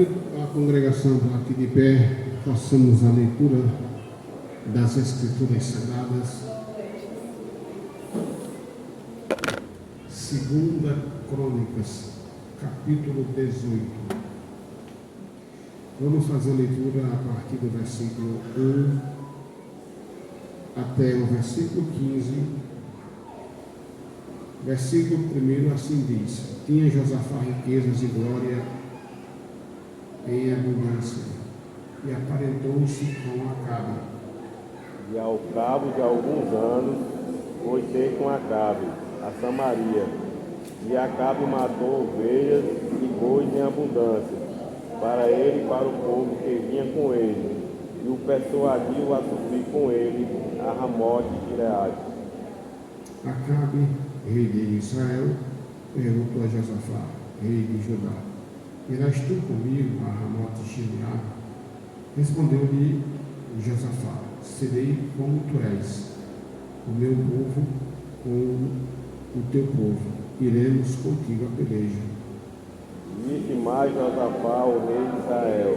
convido a congregação para aqui de pé, façamos a leitura das Escrituras Sagradas. Segunda Crônicas, capítulo 18. Vamos fazer a leitura a partir do versículo 1 até o versículo 15. Versículo 1 assim diz: Tinha Josafá riquezas e glória em abundância, e aparentou-se com Acabe. E ao cabo de alguns anos foi ter com Acabe a Samaria, e Acabe matou ovelhas e bois em abundância, para ele e para o povo que vinha com ele, e o persuadiu a subir com ele a Ramote de Gileade. Acabe, rei de Israel, perguntou a Josafá, rei de Judá: Irás tu comigo a Ramote de Gileade? Respondeu-lhe Josafá: Serei como tu és, o meu povo com o teu povo, iremos contigo a peleja. Disse mais Josafá, o rei de Israel: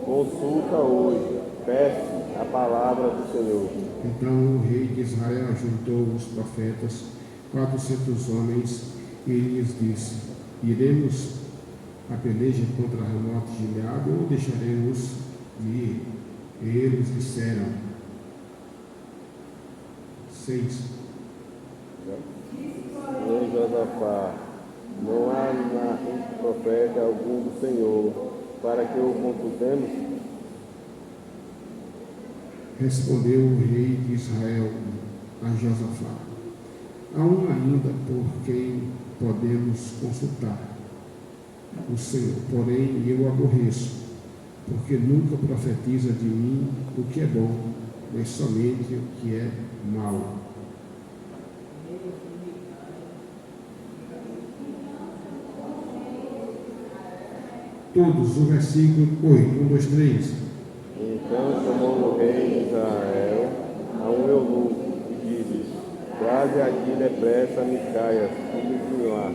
Consulta hoje, peço a palavra do Senhor. Então o rei de Israel ajuntou os profetas, 400 homens, e lhes disse: Iremos a peleja contra Ramote de Gileade ou deixaremos de ir? E eles disseram: 6. Rei Josafá: Não há entre profeta algum do Senhor, para que o consultemos? Respondeu o rei de Israel a Josafá: Há um ainda por quem podemos consultar, o Senhor, porém eu aborreço, porque nunca profetiza de mim o que é bom, mas somente o que é mau. Todos, o versículo 8, 1, 2, 3. Então chamou o rei de Israel a um eunuco e disse: Traze aqui depressa Micaias, filho de Imlá.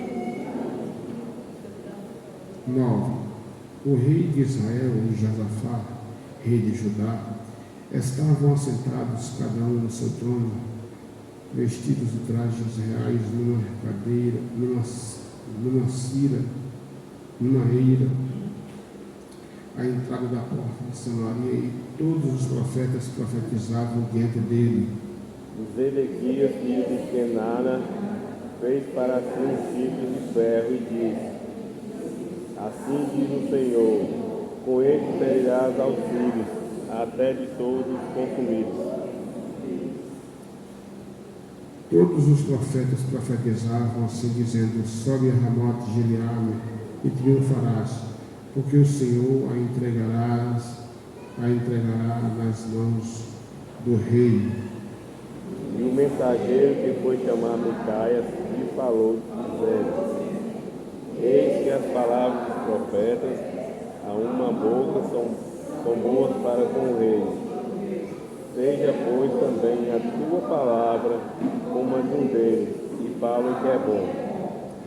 9. O rei de Israel e Josafá, rei de Judá, estavam assentados cada um no seu trono, vestidos de trajes reais numa cadeira, numa eira, à entrada da porta de Samaria, e todos os profetas profetizavam diante dele. Zedequias, filho de Kenana, fez para si um círculo de ferro e disse: Assim diz o Senhor, com ele ferirás aos filhos, até de todos consumidos. Todos os profetas profetizavam assim, dizendo: Sobe a Ramote de Gileade e triunfarás, porque o Senhor a entregará nas mãos do rei. E o mensageiro que foi chamar Micaias lhe falou, dizendo: Eis que as palavras dos profetas a uma boca são boas para com o rei. Seja, pois, também a tua palavra como a de um deles, e fala o que é bom.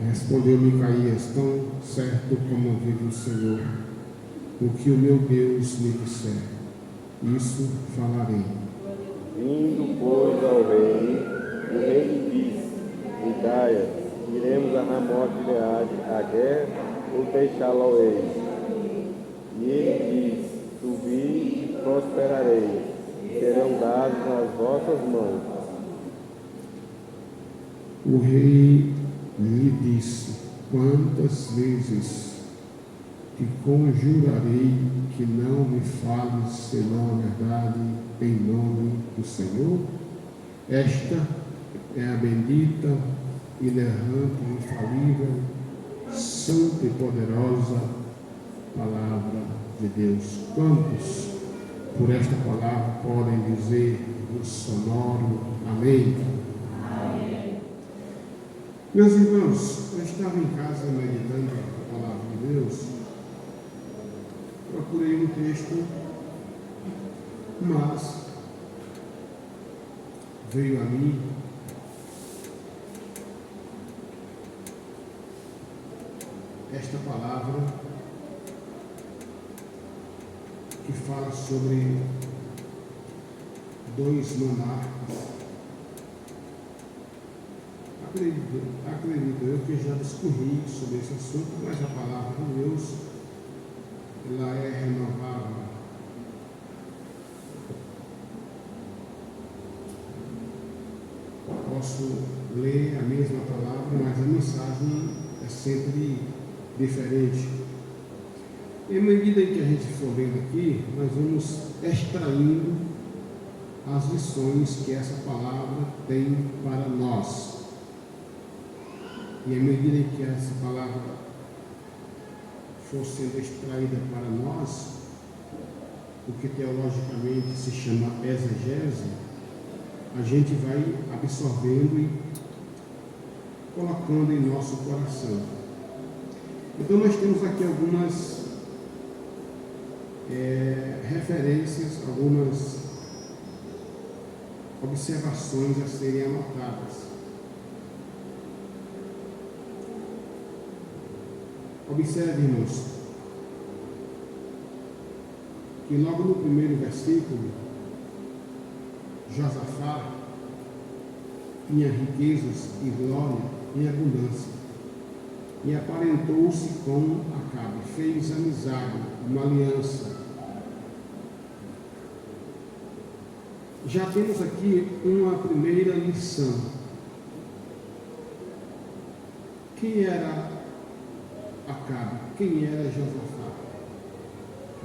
Respondeu Micaías: Tão certo como vive o Senhor, o que o meu Deus me disser, isso falarei. Indo, pois, ao rei, o rei lhe disse: Micaias, iremos a Ramote de Gileade à guerra ou deixá-lo-ei? E ele disse: Subi e prosperarei, e serão dados nas vossas mãos. O rei lhe disse: Quantas vezes te conjurarei que não me fales senão a verdade em nome do Senhor? Esta é a bendita, inerrante, infalível, santa e poderosa palavra de Deus. Quantos por esta palavra podem dizer no sonoro amém? Meus irmãos, eu estava em casa meditando a palavra de Deus, procurei um texto, mas veio a mim esta palavra que fala sobre dois monarcas. Acredito eu que já discorri sobre esse assunto, mas a palavra de Deus, ela é renovável. Posso ler a mesma palavra, mas a mensagem é sempre diferente. E à medida que a gente for vendo aqui, nós vamos extraindo as lições que essa palavra tem para nós. E à medida que essa palavra for sendo extraída para nós, o que teologicamente se chama exegese, a gente vai absorvendo e colocando em nosso coração. Então nós temos aqui algumas referências, algumas observações a serem anotadas. Observe, irmãos, que logo no primeiro versículo, Josafá tinha riquezas e glória em abundância, e aparentou-se com Acabe, fez amizade, uma aliança. Já temos aqui uma primeira lição. Quem era Acabe? Quem era Josafá?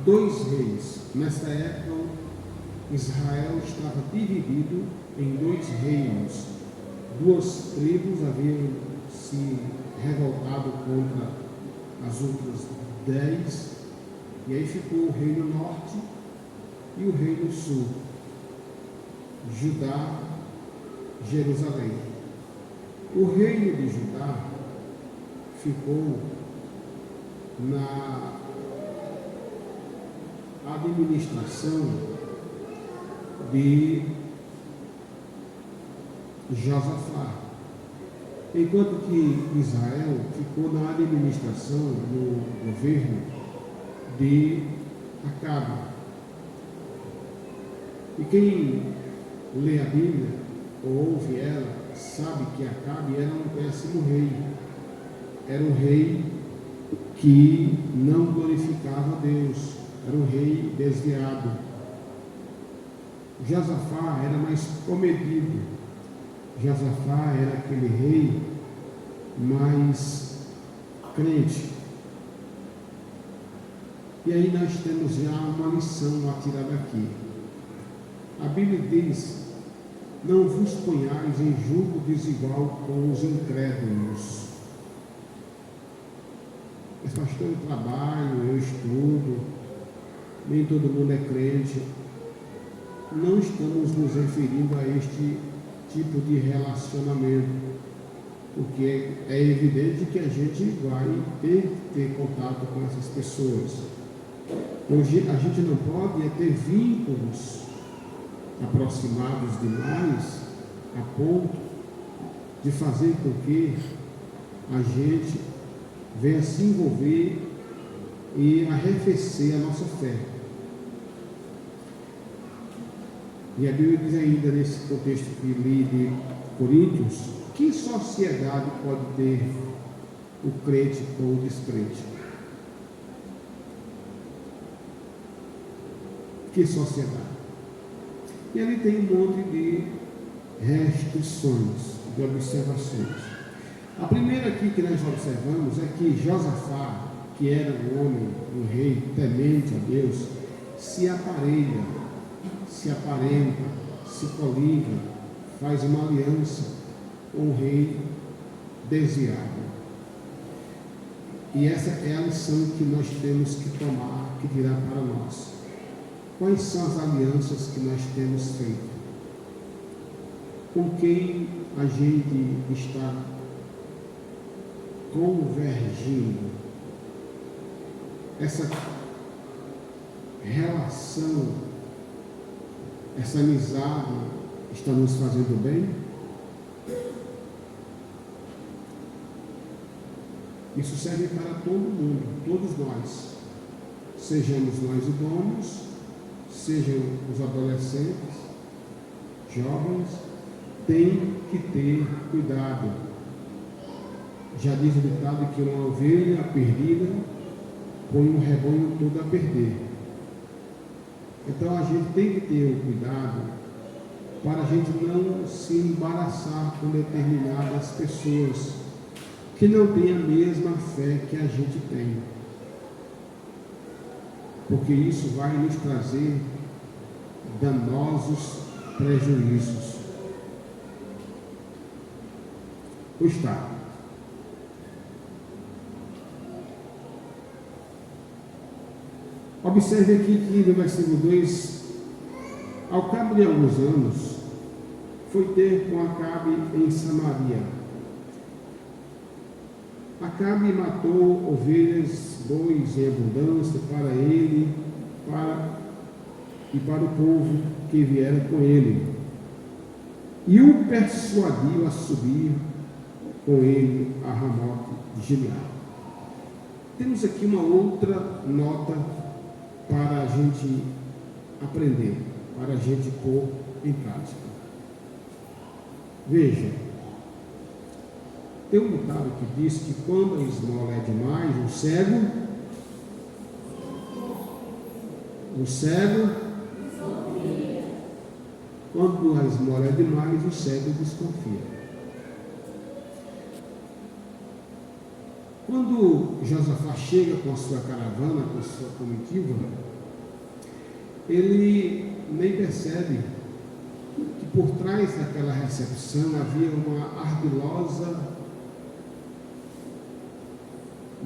Dois reis. Nessa época, Israel estava dividido em dois reinos. Duas tribos haviam se revoltado contra as outras 10, e aí ficou o reino norte e o reino sul, Judá, Jerusalém. O reino de Judá ficou na administração de Josafá, enquanto que Israel ficou na administração do governo de Acabe. E quem lê a Bíblia ou ouve ela sabe que Acabe era um péssimo rei. Era um rei que não glorificava a Deus, era um rei desviado. Josafá era mais comedido. Josafá era aquele rei mais crente. E aí nós temos já uma lição a tirar daqui. A Bíblia diz: não vos ponhais em julgo desigual com os incrédulos. Mas pastor, eu trabalho, eu estudo, nem todo mundo é crente. Não estamos nos referindo a este tipo de relacionamento, porque é evidente que a gente vai ter contato com essas pessoas. Hoje a gente não pode ter vínculos aproximados demais a ponto de fazer com que a gente venha se envolver e arrefecer a nossa fé. E a Bíblia diz ainda, nesse contexto que li de Coríntios, que sociedade pode ter o crente com o descrente? Que sociedade? E ali tem um monte de restrições, de observações. A primeira aqui que nós observamos é que Josafá, que era um homem, um rei temente a Deus, se aparelha, se aparenta, se coliga, faz uma aliança com o rei desviado. E essa é a lição que nós temos que tomar, que tirar para nós. Quais são as alianças que nós temos feito? Com quem a gente está convergindo? Essa relação, essa amizade está nos fazendo bem? Isso serve para todo mundo, todos nós. Sejamos nós idôneos sejam os adolescentes, jovens, têm que ter cuidado. Já diz o ditado que uma ovelha perdida põe um rebanho todo a perder. Então a gente tem que ter o cuidado para a gente não se embaraçar com determinadas pessoas que não têm a mesma fé que a gente tem. Porque isso vai nos trazer danosos prejuízos. Pois está. Observe aqui que no versículo 2, ao cabo de alguns anos, foi ter com Acabe em Samaria. Acabe matou ovelhas, bois em abundância para ele e para o povo que vieram com ele, e o persuadiu a subir com ele a Ramote de Gileade. Temos aqui uma outra nota para a gente aprender, para a gente pôr em prática. Veja, tem um ditado que diz que quando a esmola é demais, o cego, quando a esmola é demais, o cego desconfia. Quando Josafá chega com a sua caravana, com a sua comitiva, ele nem percebe que por trás daquela recepção havia uma ardilosa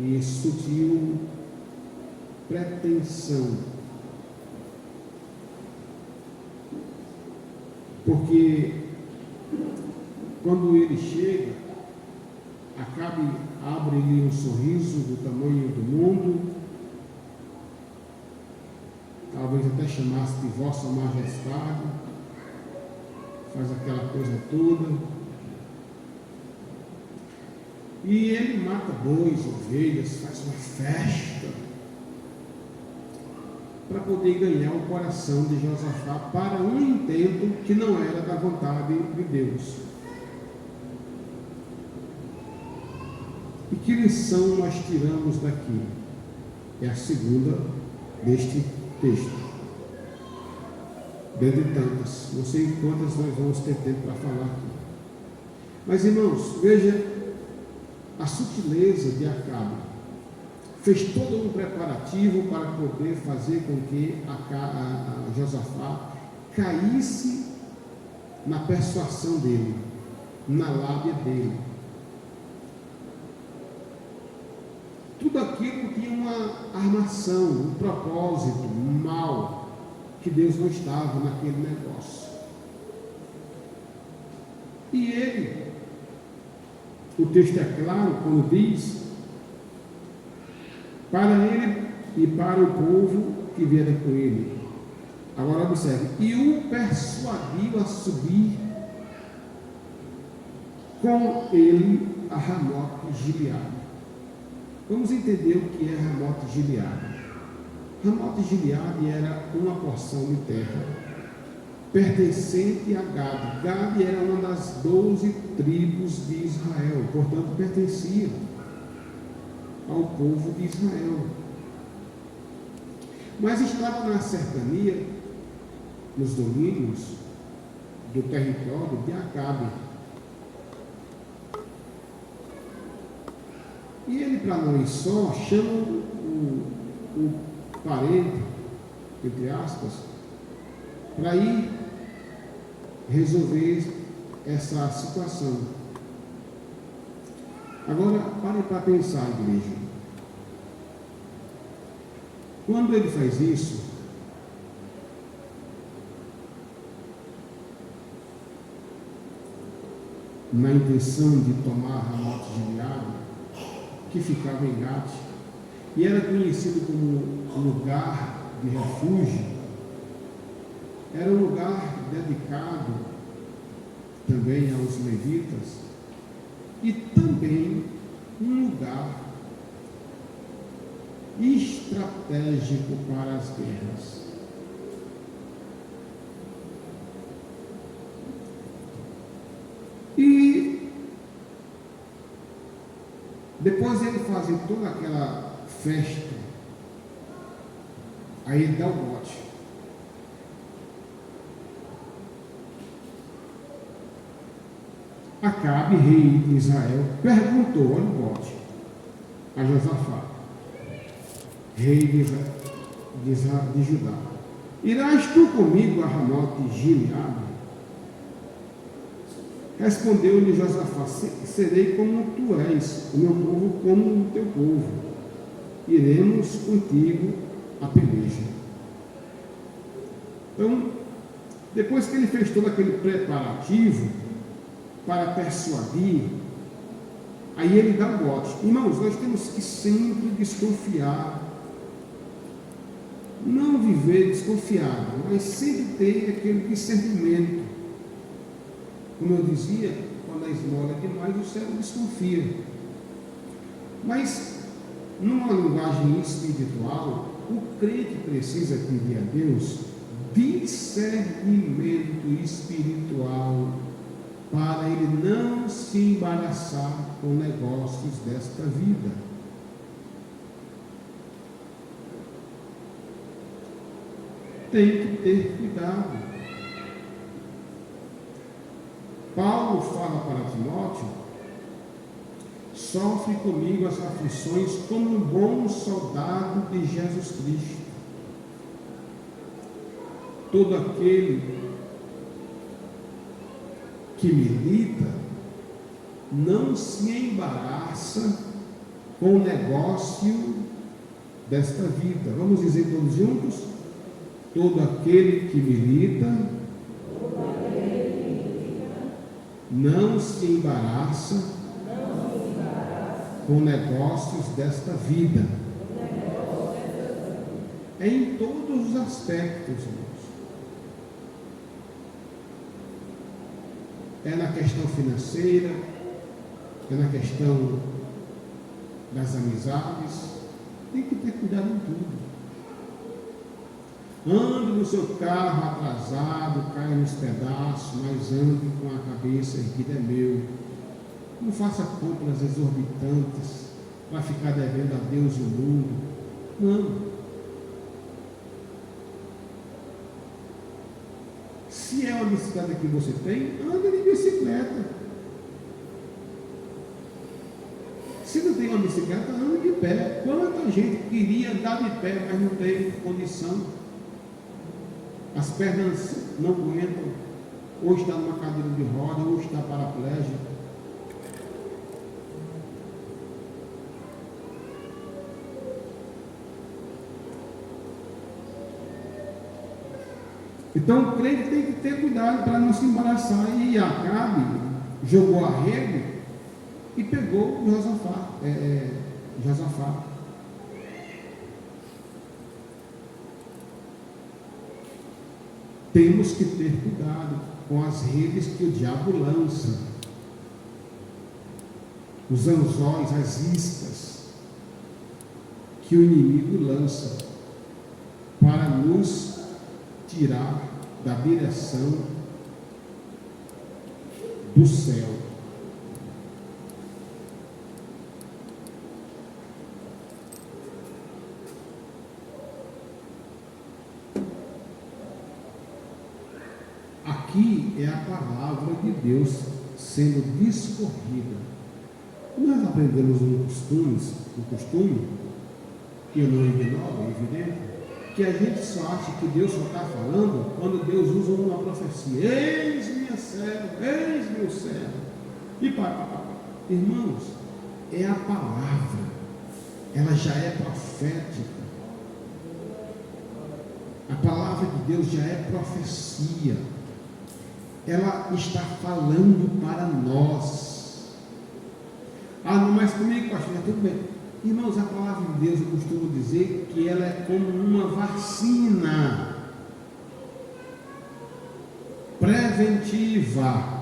e sutil pretensão. Porque quando ele chega, Acabe abre-lhe um sorriso do tamanho do mundo, talvez até chamasse de Vossa Majestade, faz aquela coisa toda, e ele mata bois, ovelhas, faz uma festa, para poder ganhar o coração de Josafá para um intento que não era da vontade de Deus. E que lição nós tiramos daqui? É a segunda deste texto. Dentre tantas, não sei quantas nós vamos ter tempo para falar aqui. Mas, irmãos, veja a sutileza de Acabe. Fez todo um preparativo para poder fazer com que a Josafá caísse na persuasão dele, na lábia dele. Tudo aquilo tinha uma armação, um propósito, um mal, que Deus não estava naquele negócio. E ele, o texto é claro quando diz, para ele e para o povo que viera com ele. Agora observe, e o persuadiu a subir com ele a Ramote de Gileade. Vamos entender o que é Ramote de Gileade. Ramote de Gileade era uma porção de terra pertencente a Gade. Gade era uma das 12 tribos de Israel, portanto pertencia ao povo de Israel. Mas estava na cercania, nos domínios do território de Acabe. E ele, para não ir só, chama o parente, entre aspas, para ir resolver essa situação. Agora, pare para pensar, igreja. Quando ele faz isso, na intenção de tomar Ramote de Gileade, que ficava em Gate, e era conhecido como lugar de refúgio, era um lugar dedicado também aos levitas, e também um lugar estratégico para as guerras. Depois ele fazem toda aquela festa, aí ele dá o bote. Acabe, rei de Israel, perguntou, olha o bote, a Josafá, rei de Judá: irás tu comigo a Ramote de Gileade? Respondeu-lhe Josafá: serei como tu és, o meu povo como o teu povo. Iremos contigo a peleja. Então, depois que ele fez todo aquele preparativo para persuadir, aí ele dá o bote. Irmãos, nós temos que sempre desconfiar, não viver desconfiado, mas sempre ter aquele discernimento. Como eu dizia, quando a esmola é demais, o céu desconfia. Mas, numa linguagem espiritual, o crente precisa pedir a Deus discernimento espiritual para ele não se embaraçar com negócios desta vida. Tem que ter cuidado. Paulo fala para Timóteo: sofre comigo as aflições como um bom soldado de Jesus Cristo. Todo aquele que milita não se embaraça com o negócio desta vida. Vamos dizer todos juntos? Todo aquele que milita não se embaraça com negócios desta vida. É em todos os aspectos, irmãos. É na questão financeira, é na questão das amizades. Tem que ter cuidado em tudo. Ande no seu carro atrasado, caia nos pedaços, mas ande com a cabeça erguida: é meu. Não faça compras exorbitantes para ficar devendo a Deus e o mundo. Não. Se é uma bicicleta que você tem, ande de bicicleta. Se não tem uma bicicleta, ande de pé. Quanta gente queria andar de pé, mas não tem condição. As pernas não aguentam, ou está numa cadeira de roda, ou está paraplégico. Então o crente tem que ter cuidado para não se embaraçar. E Acabe jogou a rede e pegou Josafá. Temos que ter cuidado com as redes que o diabo lança, os anzóis, as iscas que o inimigo lança para nos tirar da direção do céu. Aqui é a palavra de Deus sendo discorrida. Nós aprendemos um costume, que eu não ignoro, é evidente, que a gente só acha que Deus só está falando quando Deus usa uma profecia: eis minha serva, eis meu servo. E irmãos, é a palavra, ela já é profética. A palavra de Deus já é profecia. Ela está falando para nós. Não, mas comigo, pastor, tudo bem. Irmãos, a palavra de Deus, eu costumo dizer que ela é como uma vacina preventiva.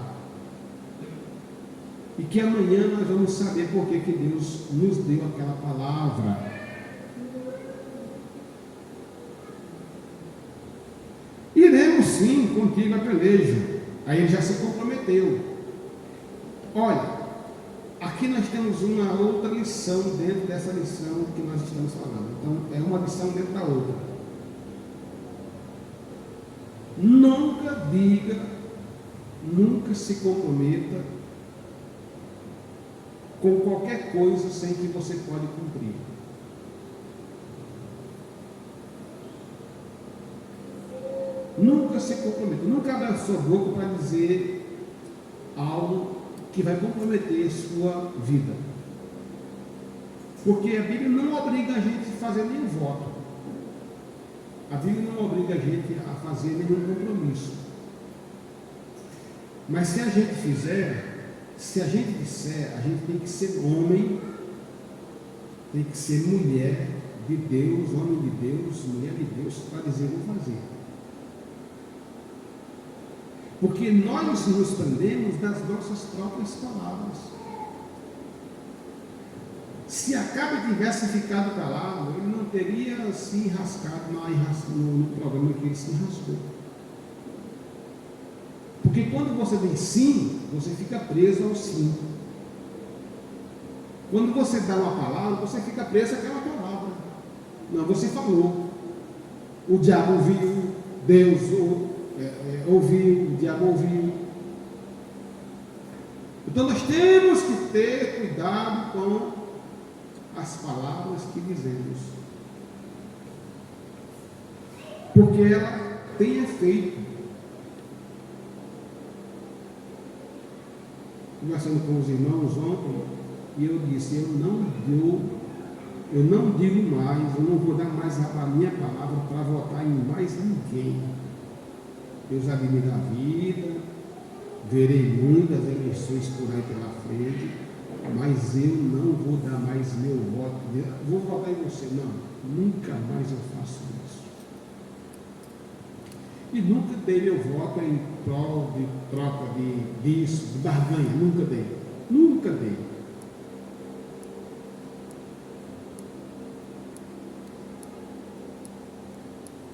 E que amanhã nós vamos saber por que Deus nos deu aquela palavra. Iremos sim contigo a peleja. Aí ele já se comprometeu. Olha, aqui nós temos uma outra lição dentro dessa lição que nós estamos falando. Então, é uma lição dentro da outra. Nunca diga, nunca se comprometa com qualquer coisa sem que você pode cumprir. Nunca se comprometa, nunca abra a sua boca para dizer algo que vai comprometer a sua vida. Porque a Bíblia não obriga a gente a fazer nenhum voto. A Bíblia não obriga a gente a fazer nenhum compromisso. Mas se a gente fizer, se a gente disser, a gente tem que ser homem, tem que ser mulher de Deus, homem de Deus, mulher de Deus, para dizer vou fazer. Porque nós nos prendemos das nossas próprias palavras. Se Acabe tivesse ficado calado, ele não teria se enrascado no problema que ele se enrascou. Porque quando você diz sim, você fica preso ao sim. Quando você dá uma palavra, você fica preso àquela palavra. Não, você falou. O diabo ouviu, Deus ouviu, o diabo ouviu. Então nós temos que ter cuidado com as palavras que dizemos, porque ela tem efeito. Conversando com os irmãos ontem, e eu disse, eu não digo mais, eu não vou dar mais a minha palavra para votar em mais ninguém. Eu já vivi da vida, verei muitas eleições por aí pela frente, mas eu não vou dar mais meu voto. Vou votar em você. Não, nunca mais eu faço isso. E nunca dei meu voto em prol de troca disso, de barganha. Nunca dei. Nunca dei.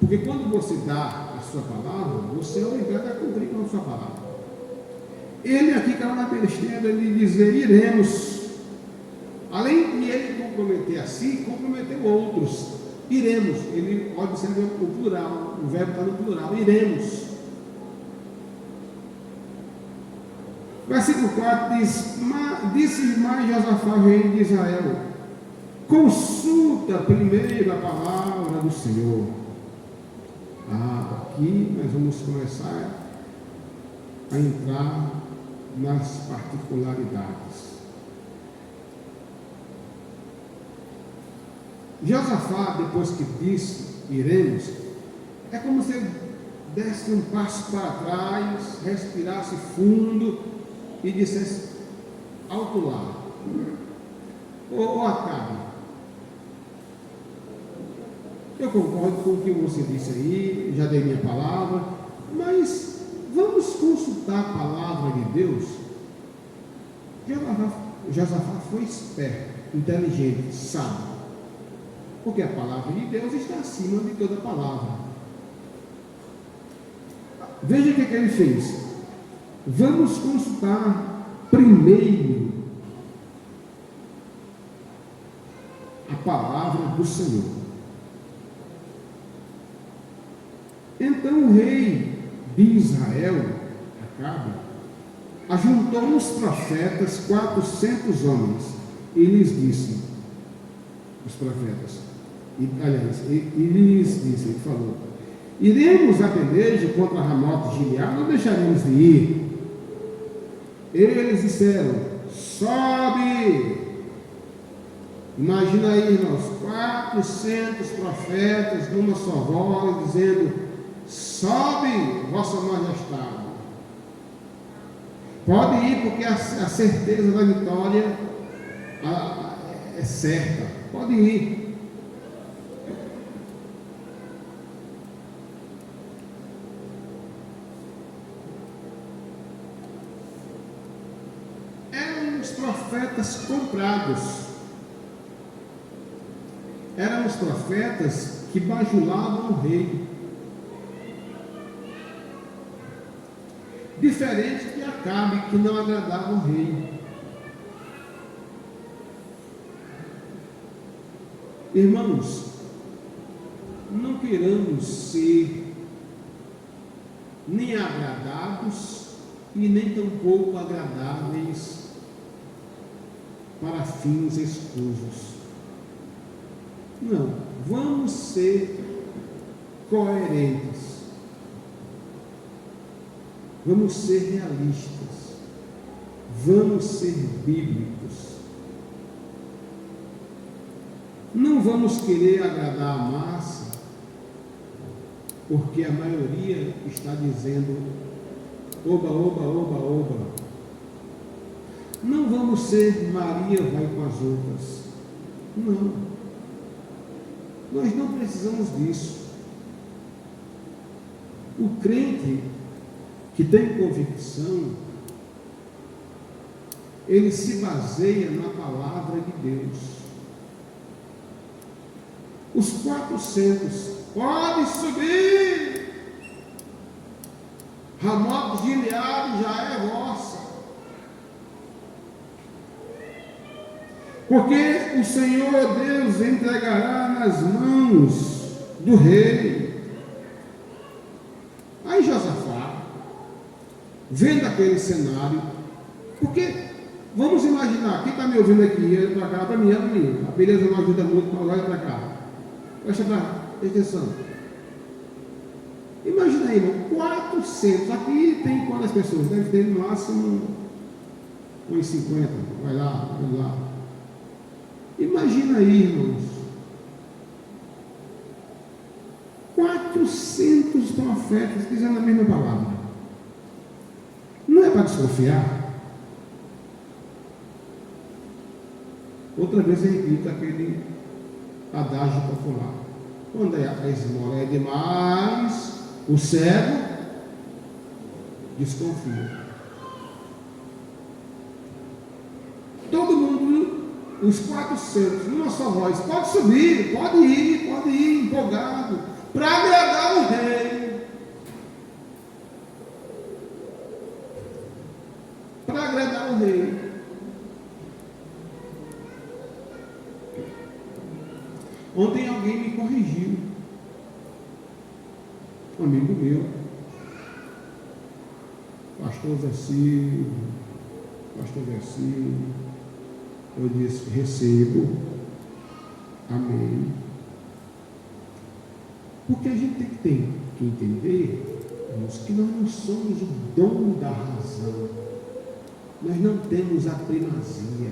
Porque quando você dá a sua palavra, você é obrigado a cumprir com a sua palavra. Ele aqui caiu na besteira de dizer iremos. Além de ele comprometer a si, comprometeu outros. Iremos. Ele observa o plural, o verbo está no plural, iremos. Versículo 4 diz, disse mais Josafá, rei de Israel, consulta primeiro a palavra do Senhor. Aqui nós vamos começar a entrar nas particularidades. Josafá, depois que disse iremos, é como se ele desse um passo para trás, respirasse fundo e dissesse alto lá. Ô Acabe, eu concordo com o que você disse aí, já dei minha palavra, mas vamos consultar a palavra de Deus. Josafá foi esperto, inteligente, sábio, porque a palavra de Deus está acima de toda palavra. Veja o que ele fez. Vamos consultar primeiro a palavra do Senhor. Então o rei de Israel, Acabe, ajuntou nos profetas 400 homens e lhes disse, os profetas, ele falou, iremos a peleja contra Ramote de Gileade ou deixaremos de ir? Eles disseram, sobe. Imagina aí, irmãos, 400 profetas numa só voz, dizendo, sobe, vossa majestade. Pode ir, porque a certeza da vitória é certa. Pode ir. Eram os profetas comprados. Eram os profetas que bajulavam o rei. Diferente de Acabe, que não agradava o rei. Irmãos, não queiramos ser nem agradados e nem tampouco agradáveis para fins escusos. Não, vamos ser coerentes, vamos ser realistas, vamos ser bíblicos. Não vamos querer agradar a massa, porque a maioria está dizendo oba, oba, oba, oba. Não vamos ser Maria vai com as outras. Não. Nós não precisamos disso. O crente que tem convicção, ele se baseia na palavra de Deus. Os 400, pode subir, Ramote de Gileade já é vossa, porque o Senhor Deus entregará nas mãos do rei. Aí Josafá, vendo aquele cenário, porque vamos imaginar, quem está me ouvindo aqui, olha para cá, para mim, a beleza não ajuda muito, mas olha para cá. Presta atenção. Imagina aí, irmão, 400. Aqui tem quantas pessoas? Deve ter no máximo uns 50. Vai lá. Imagina aí, irmãos. 400 profetas dizendo a mesma palavra. Não é para desconfiar? Outra vez eu repito aquele adágio popular. Quando a esmola é demais, o cego desconfia. Todo mundo, os 400, numa só voz, pode subir, pode ir, empolgado, para agradar o rei. Para agradar o rei. Ontem alguém me corrigiu, um amigo meu, pastor Zé, eu disse, recebo, amém, porque a gente tem que entender, irmãos, que nós não somos o dono da razão, nós não temos a primazia,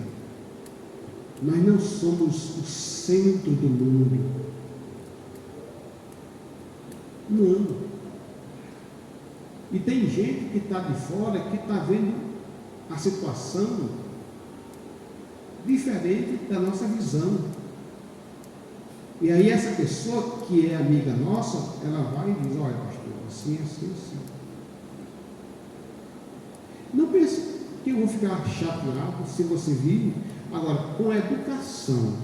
nós não somos o centro do mundo. Não. E tem gente que está de fora que está vendo a situação diferente da nossa visão. E aí essa pessoa que é amiga nossa, ela vai e diz, olha pastor, assim. Não pense que eu vou ficar chateado se você vir. Agora, com educação,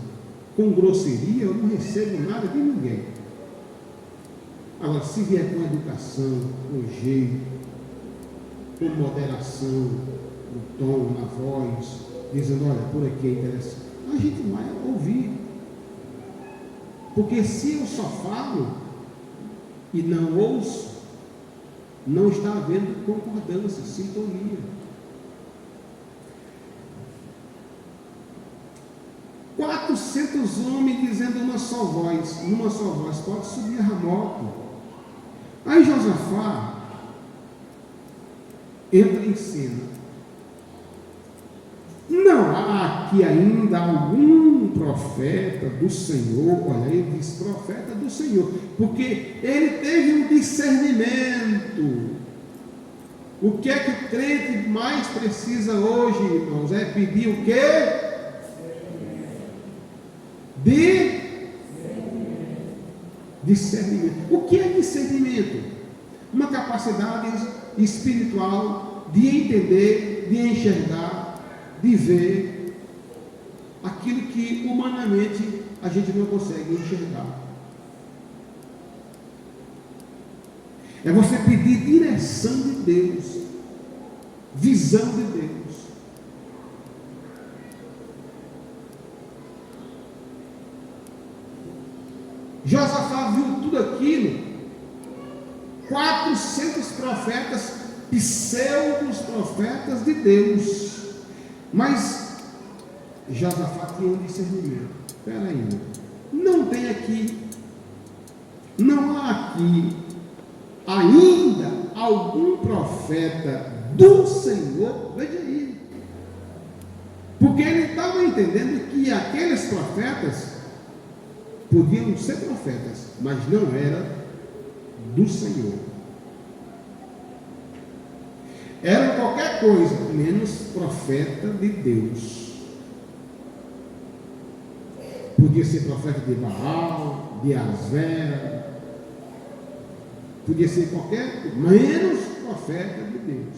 com grosseria, eu não recebo nada de ninguém. Agora, se vier com educação, com jeito, com moderação, no tom, na voz, dizendo, olha, por aqui é interessante, a gente vai ouvir. Porque se eu só falo e não ouço, não está havendo concordância, sintonia. 400 homens dizendo numa só voz, pode subir a Ramote. Aí Josafá entra em cena. Não há aqui ainda algum profeta do Senhor, olha, ele diz profeta do Senhor, porque ele teve um discernimento. O que é que o crente mais precisa hoje, irmãos? É pedir o quê? Discernimento. O que é discernimento? Uma capacidade espiritual de entender, de enxergar, de ver aquilo que humanamente a gente não consegue enxergar. É você pedir direção de Deus, visão de Deus. Josafá viu tudo aquilo, 400 profetas, pseudos profetas de Deus, mas Josafá tinha um discernimento. Espera aí, não tem aqui, não há aqui ainda algum profeta do Senhor, veja aí, porque ele estava entendendo que aqueles profetas podiam ser profetas, mas não era do Senhor, eram qualquer coisa menos profeta de Deus. Podia ser profeta de Baal, de Asera, podia ser qualquer, menos profeta de Deus.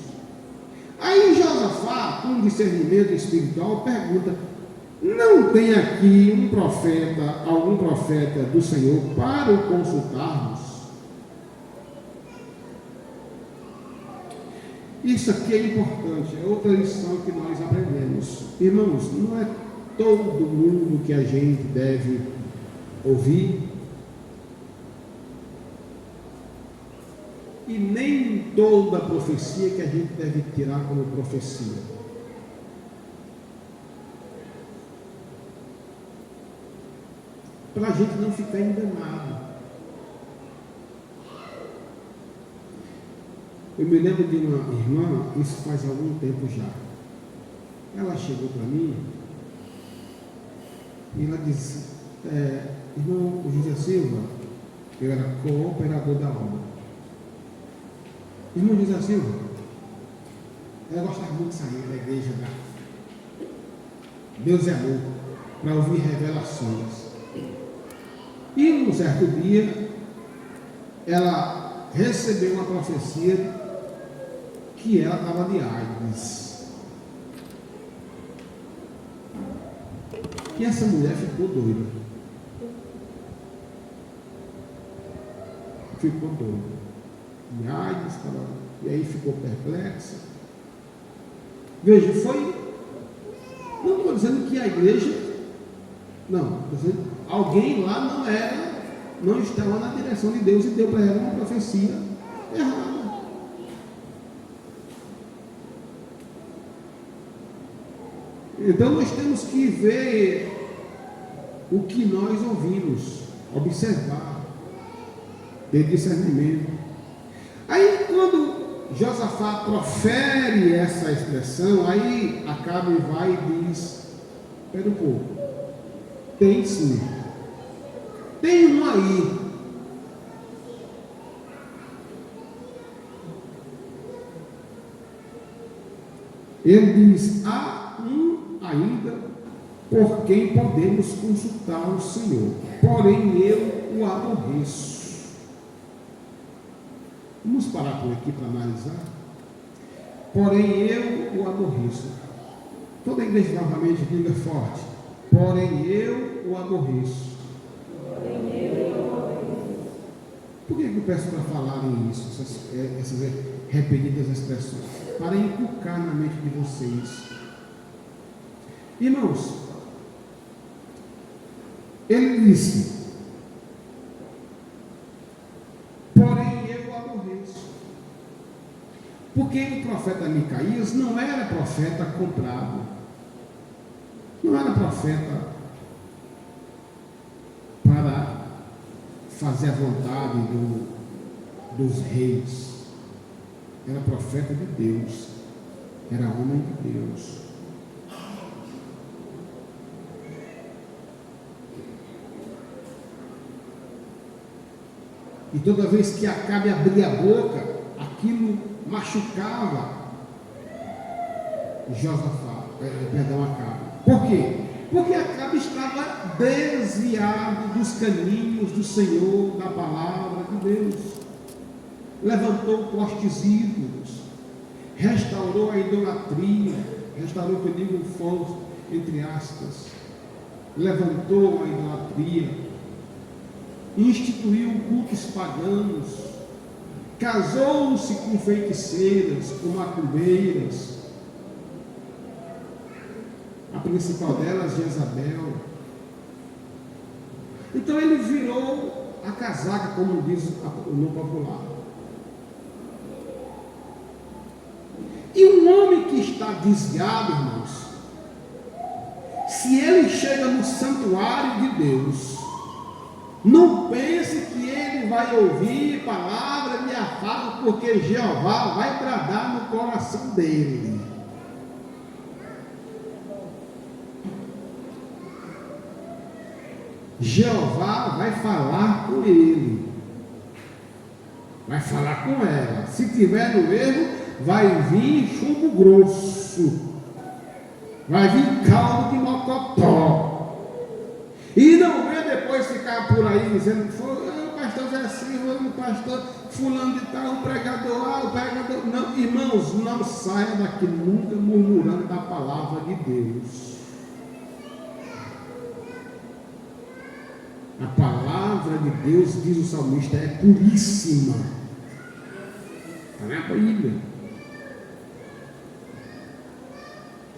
Aí Josafá, com discernimento espiritual, pergunta: não tem aqui um profeta, algum profeta do Senhor para o consultarmos? Isso aqui é importante, é outra lição que nós aprendemos. Irmãos, não é todo mundo que a gente deve ouvir, e nem toda profecia que a gente deve tirar como profecia. Para a gente não ficar enganado. Eu me lembro de uma irmã, isso faz algum tempo já. Ela chegou para mim e ela disse: irmão José Silva, eu era cooperador da obra. Irmão José Silva, ela gostava muito de sair da igreja da Deus é amor, para ouvir revelações. E num certo dia, ela recebeu uma profecia que ela estava de AIDS. E essa mulher ficou doida. Ficou doida. De AIDS, e aí ficou perplexa. Veja, foi. Não estou dizendo que a igreja. Não, estou dizendo alguém lá não estava na direção de Deus e deu para ela uma profecia errada. Então nós temos que ver o que nós ouvimos, observar, ter discernimento. Aí quando Josafá profere essa expressão, aí Acabe vai e diz: espera um pouco, tem sim, tem um aí. Ele diz: há um ainda por quem podemos consultar o Senhor, porém eu o aborreço. Vamos parar por aqui para analisar. Porém eu o aborreço. Toda a igreja novamente diga forte: porém eu o aborreço. Por que eu peço para falarem isso, essas repetidas expressões? Para inculcar na mente de vocês. Irmãos, ele disse: porém eu o aborreço. Porque o profeta Micaías não era profeta comprado, não era profeta para fazer a vontade dos reis, era profeta de Deus, era homem de Deus. E toda vez que Acabe abria a boca, aquilo machucava Acabe. Por quê? Porque Acabe estava desviado dos caminhos do Senhor, da palavra de Deus. Levantou postes ídolos, restaurou a idolatria, restaurou, que eu digo, fogo, entre aspas, levantou a idolatria, instituiu cultos paganos, casou-se com feiticeiras, com macumbeiras, a principal delas, Jezabel. Então ele virou a casaca, como diz no popular. E um homem que está desviado, irmãos, se ele chega no santuário de Deus, não pense que ele vai ouvir palavra de afago, porque Jeová vai bradar no coração dele. Jeová vai falar com ele, vai falar com ela. Se tiver no erro, vai vir chumbo grosso, vai vir caldo de mocotó. E não vem depois ficar por aí dizendo, o pastor Zé Silva, o pastor fulano de tal, o pregador. Não, irmãos, não saia daqui nunca murmurando da palavra de Deus. A palavra de Deus, diz o salmista, é puríssima. Está na Bíblia.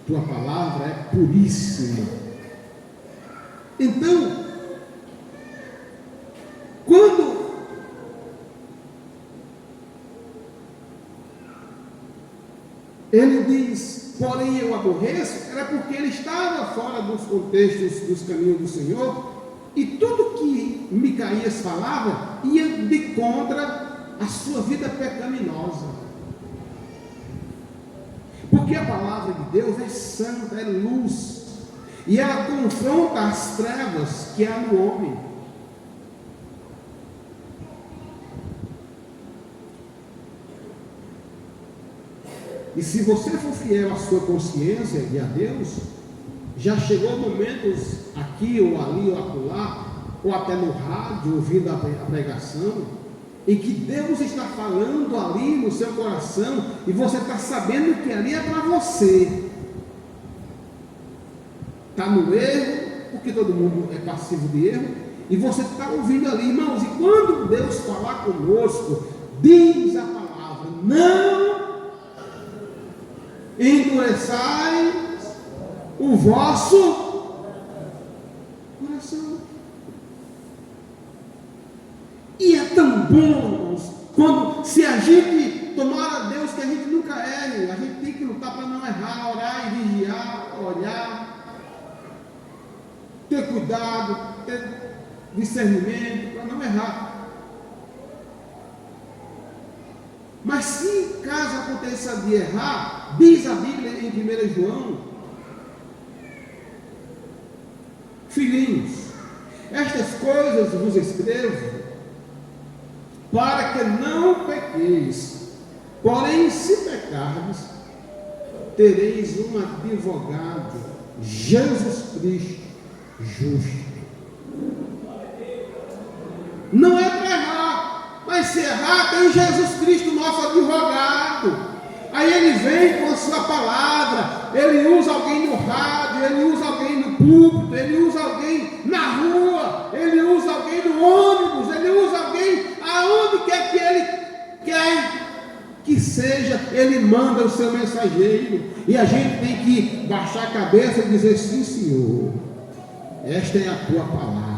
Tua palavra é puríssima. Então, quando ele diz, porém eu aborreço, era porque ele estava fora dos contextos dos caminhos do Senhor, e tudo que Micaías falava ia de contra a sua vida pecaminosa. Porque a palavra de Deus é santa, é luz, e ela confronta as trevas que há no homem. E se você for fiel à sua consciência e a Deus, já chegou momentos aqui ou ali ou acolá, ou até no rádio, ouvindo a pregação, em que Deus está falando ali no seu coração, e você está sabendo que ali é para você. Está no erro, porque todo mundo é passivo de erro, e você está ouvindo ali, irmãos, e quando Deus falar conosco, diz a palavra, não endureçai o vosso coração. E é tão bom, irmãos, quando se a gente tomar a Deus que a gente nunca erre, a gente tem que lutar para não errar, orar e vigiar, olhar, ter cuidado, ter discernimento para não errar. Mas se caso aconteça de errar, diz a Bíblia em 1 João, filhinhos, estas coisas vos escrevo para que não pequeis, porém se pecardes, tereis um advogado, Jesus Cristo justo. Não é para errar, mas se errar, tem Jesus Cristo, nosso advogado. Aí ele vem com a sua palavra, ele usa alguém no rádio, ele usa alguém no púlpito, ele usa alguém na rua, ele usa alguém no ônibus, ele usa alguém aonde quer que ele quer que seja, ele manda o seu mensageiro, e a gente tem que baixar a cabeça e dizer, sim Senhor, esta é a tua palavra.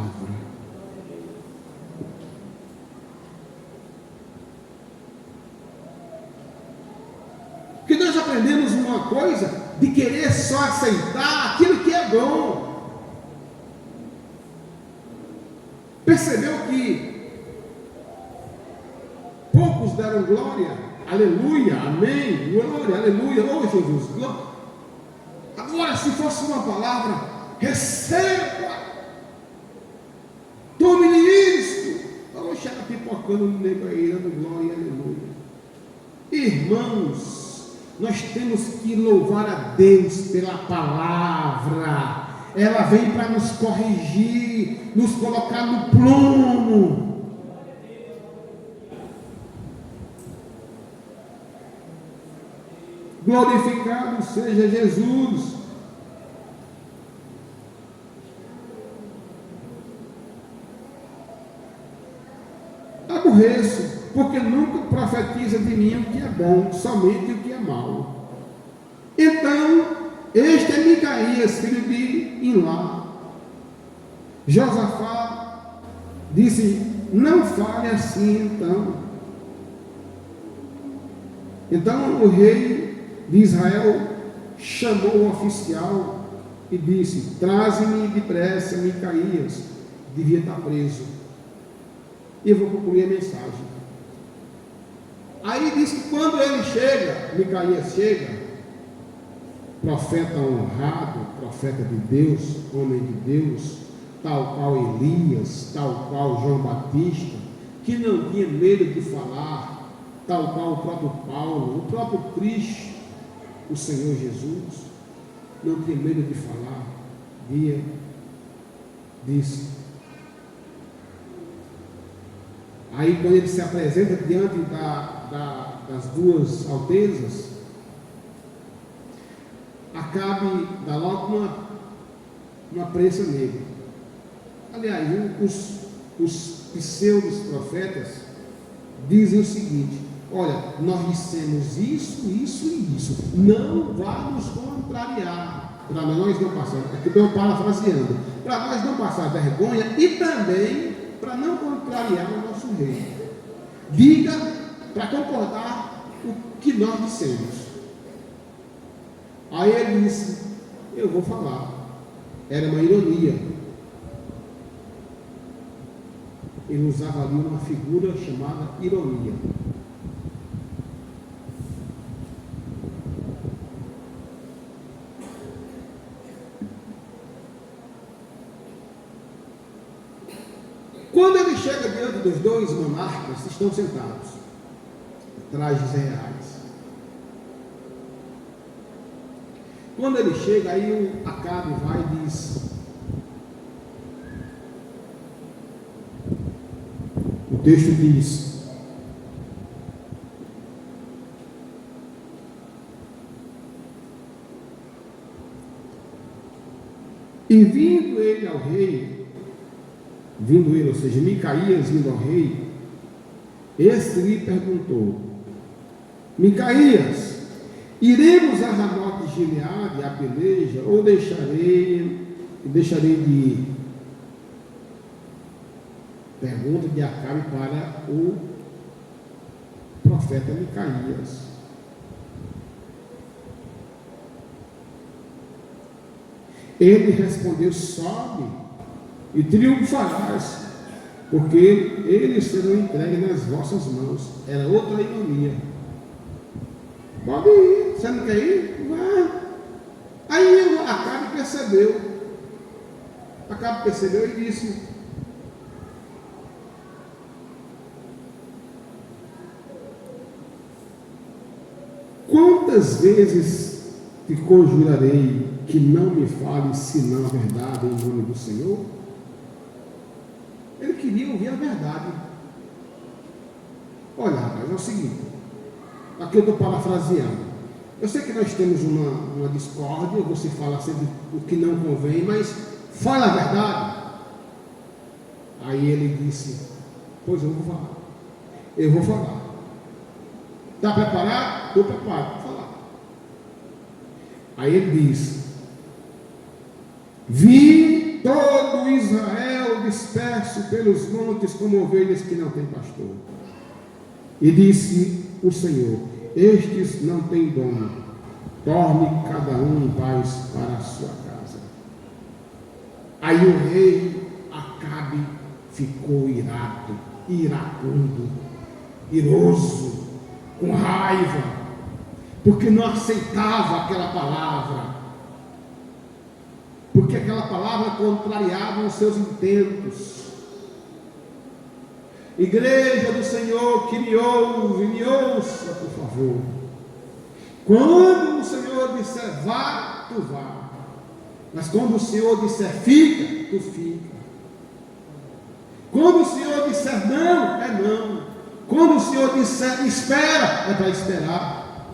Porque nós aprendemos uma coisa, de querer só aceitar aquilo que é bom. Percebeu que poucos deram glória, aleluia, amém, glória, aleluia, oh Jesus, glória. Agora, se fosse uma palavra, receba, tome isto, vamos chegar pipocando no nego aí, dando glória, aleluia. Irmãos, nós temos que louvar a Deus pela palavra. Ela vem para nos corrigir, nos colocar no prumo. Glorificado seja Jesus. Aborreço, porque nunca profetiza de mim o que é bom, somente o que é mau. Então, este é Micaías, filho de Imlá. Josafá disse: não fale assim então. Então o rei de Israel chamou o oficial e disse: traze-me depressa Micaías, devia estar preso. E eu vou concluir a mensagem. Aí diz que quando ele chega, Micaías chega, profeta honrado, profeta de Deus, homem de Deus, tal qual Elias, tal qual João Batista, que não tinha medo de falar, tal qual o próprio Paulo, o próprio Cristo, o Senhor Jesus, não tinha medo de falar, disse. Aí quando ele se apresenta diante das duas altezas, Acabe dá logo uma prensa nele. Aliás, os pseudos profetas dizem o seguinte: olha, nós dissemos isso, isso e isso, não vá nos contrariar, para nós não passar, aqui estou parafraseando, para nós não passar vergonha e também para não contrariar o nosso rei. Diga para concordar o que nós dissemos. Aí ele disse: eu vou falar. Era uma ironia. Ele usava ali uma figura chamada ironia. Quando ele chega diante dos dois monarcas, estão sentados, trajes reais. Quando ele chega, aí o Acabe vai e diz: o texto diz: e vindo ele ao rei, ou seja, Micaías vindo ao rei, este lhe perguntou: Micaías, iremos a Ramote de Gileade, a peleja, ou deixarei de ir? Pergunta de Acabe para o profeta Micaías. Ele respondeu: sobe e triunfarás, porque eles serão entregues nas vossas mãos. Era outra ironia. Pode ir, você não quer ir? Vai. Aí Acabe percebeu e disse: quantas vezes te conjurarei que não me fales senão a verdade em nome do Senhor? Ele queria ouvir a verdade. Olha, rapaz, é o seguinte, aqui eu estou parafraseando. Eu sei que nós temos uma discórdia, você fala sempre o que não convém, mas fala a verdade. Aí ele disse: pois eu vou falar. Eu vou falar. Está preparado? Estou preparado para falar. Aí ele diz: vi todo Israel disperso pelos montes como ovelhas que não têm pastor. E disse o Senhor: estes não têm dono, torne cada um em paz para a sua casa. Aí o rei Acabe ficou iracundo, iroso, com raiva, porque não aceitava aquela palavra, porque aquela palavra contrariava os seus intentos. Igreja do Senhor que me ouve, me ouça, por favor. Quando o Senhor disser vá, tu vá. Mas quando o Senhor disser fica, tu fica. Quando o Senhor disser não, é não. Quando o Senhor disser espera, é para esperar.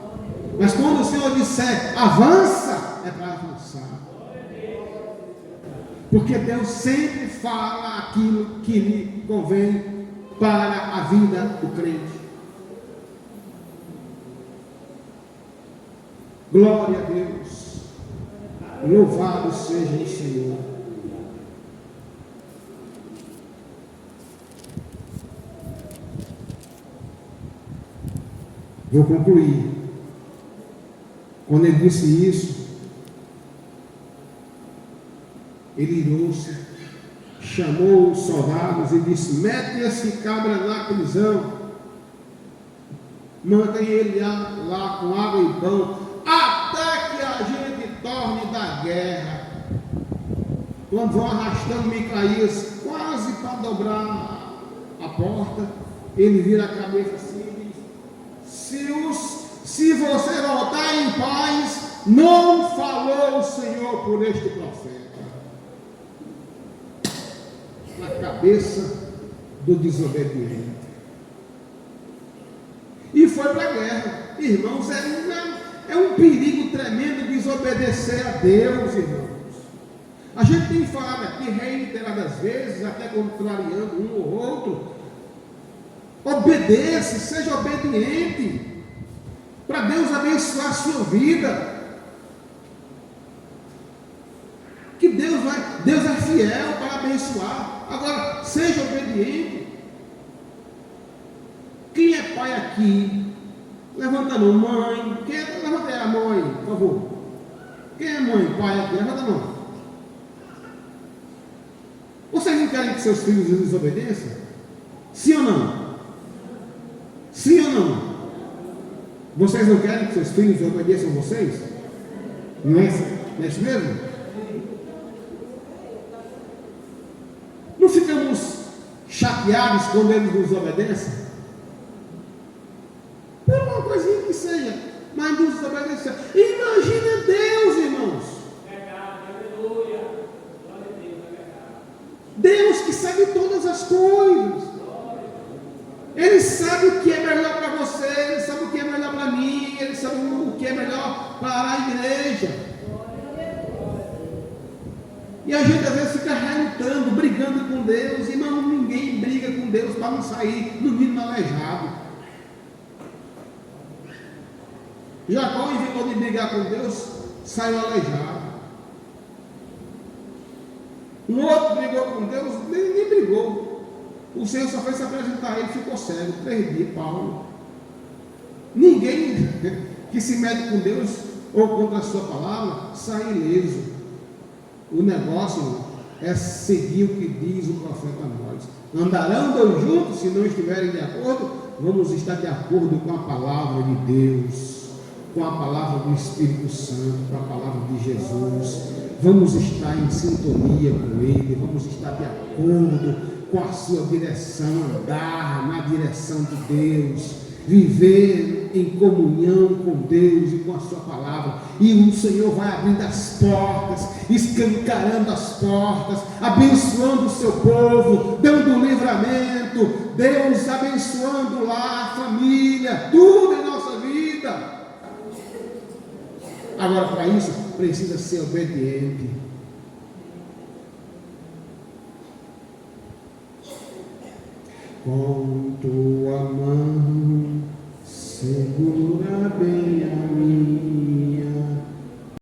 Mas quando o Senhor disser avança, é para avançar. Porque Deus sempre fala aquilo que lhe convém para a vida do crente. Glória a Deus. Louvado seja o Senhor. Vou concluir. Quando ele disse isso, ele irou-se, chamou os soldados e disse: mete esse cabra na prisão, mantém ele lá com água e pão, até que a gente torne da guerra. Quando vão arrastando Micaías quase para dobrar a porta, ele vira a cabeça assim e diz: se você voltar em paz, não falou o Senhor por este profeta. Na cabeça do desobediente. E foi para a guerra. Irmãos, é um perigo tremendo desobedecer a Deus, irmãos. A gente tem falado aqui reiteradas vezes, até contrariando um ou outro. Obedeça, seja obediente, para Deus abençoar a sua vida. Que Deus é fiel para abençoar. Agora, seja obediente. Quem é pai aqui? Levanta a mão. Mãe. Levanta a mão aí, por favor. Quem é mãe, pai aqui? Levanta a mão. Vocês não querem que seus filhos desobedeçam? Sim ou não? Sim ou não? Vocês não querem que seus filhos obedeçam a vocês? Não é isso mesmo? Não ficamos chateados quando eles nos obedecem? Por uma coisinha que seja, mas nos obedecem. Imagina Deus, irmãos. Deus que sabe todas as coisas. Ele sabe o que é melhor para você, Ele sabe o que é melhor para mim, Ele sabe o que é melhor para a igreja. E a gente às vezes fica relutando, brigando com Deus. Irmão, ninguém briga com Deus para não sair no mínimo aleijado. Jacó inventou de brigar com Deus, saiu aleijado. Um outro brigou com Deus, ninguém brigou. O Senhor só foi se apresentar a ele, ficou cego, 3 dias, Paulo. Ninguém que se mete com Deus ou contra a sua palavra sai ileso. O negócio é seguir o que diz o profeta a nós. Andarão 2 juntos, se não estiverem de acordo, vamos estar de acordo com a palavra de Deus, com a palavra do Espírito Santo, com a palavra de Jesus. Vamos estar em sintonia com Ele, vamos estar de acordo com a sua direção, andar na direção de Deus, viver em comunhão com Deus e com a sua palavra. E o Senhor vai abrindo as portas, escancarando as portas, abençoando o seu povo, dando livramento, Deus abençoando lá a família, tudo em nossa vida. Agora, para isso, precisa ser obediente. Com tua mão segura